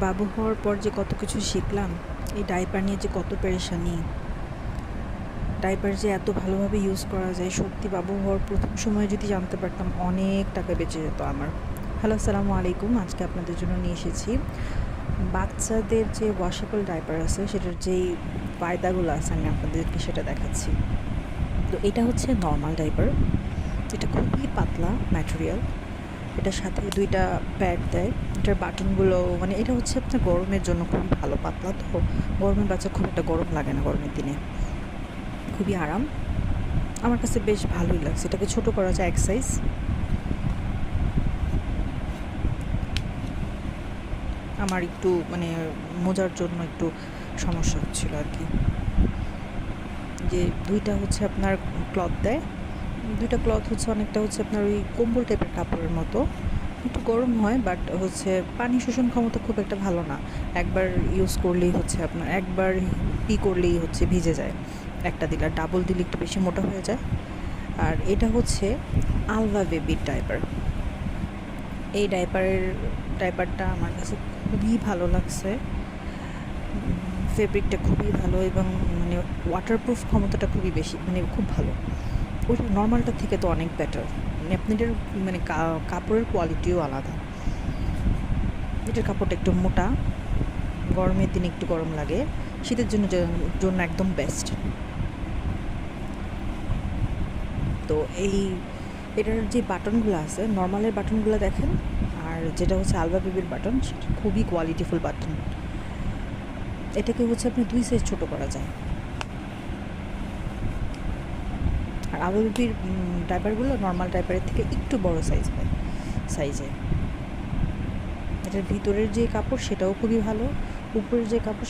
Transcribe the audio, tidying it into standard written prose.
বাবু হওয়ার পর যে কত কিছু শিখলাম, এই ডাইপার নিয়ে যে কত পেরেশানি। ডাইপার যে এত ভালোভাবে ইউজ করা যায়, সত্যি বাবু হওয়ার প্রথম সময়ে যদি জানতে পারতাম অনেক টাকা বেঁচে যেত আমার। হ্যালো, আসসালামু আলাইকুম। আজকে আপনাদের জন্য নিয়ে এসেছি বাচ্চাদের যে ওয়াশেবল ডাইপার আছে সেটার যেই ফায়দাগুলো আছে আমি আপনাদেরকে সেটা দেখাচ্ছি। তো এটা হচ্ছে নর্মাল ডাইপার, এটা খুবই পাতলা ম্যাটেরিয়াল। এটার সাথে 2টা প্যাড দেয়। এটার বাটনগুলো মানে এটা হচ্ছে আপনার গরমের জন্য খুবই ভালো, পাতলা তো গরমের বাচ্চা খুব একটা গরম লাগে না গরমের দিনে, খুবই আরাম। আমার কাছে বেশ ভালোই লাগছে। এটাকে ছোট করা যায় এক সাইজ। আমার একটু মানে মোজার জন্য একটু সমস্যা হচ্ছিল আর কি, যে 2টা হচ্ছে আপনার ক্লথ দেয়। 2টা ক্লথ হচ্ছে অনেকটা হচ্ছে আপনার ওই কম্বল টাইপের কাপড়ের মতো, একটু গরম হয় বাট হচ্ছে পানি শোষণ ক্ষমতা খুব একটা ভালো না। একবার ইউজ করলেই হচ্ছে আপনার একবার করলেই হচ্ছে ভিজে যায়। একটা দিলে, আর ডাবল দিলে একটু বেশি মোটা হয়ে যায়। আর এটা হচ্ছে আলভা বেবির ডাইপার। এই ডাইপারটা আমার কাছে খুবই ভালো লাগছে। ফেব্রিকটা খুবই ভালো এবং মানে ওয়াটারপ্রুফ ক্ষমতাটা খুবই বেশি, মানে খুব ভালো। ওইটা নর্মালটার থেকে তো অনেক বেটার। মানে আপনি এটার মানে কাপড়ের কোয়ালিটিও আলাদা। এটার কাপড়টা একটু মোটা, গরমের দিনে একটু গরম লাগে, শীতের জন্য একদম বেস্ট। তো এটার যে বাটনগুলো আছে, নর্মালের বাটনগুলো দেখেন, আর যেটা হচ্ছে আলভা বেবির বাটন সেটা খুবই কোয়ালিটিফুল বাটন। এটাকে হচ্ছে আপনি 2 সাইজ ছোটো করা যায়। আর আলভা বেবির ডাইপারগুলো নর্মাল ডাইপারের থেকে একটু বড় সাইজে। এটার ভিতরের যে কাপড় সেটাও খুবই ভালো, উপরের যে কাপড়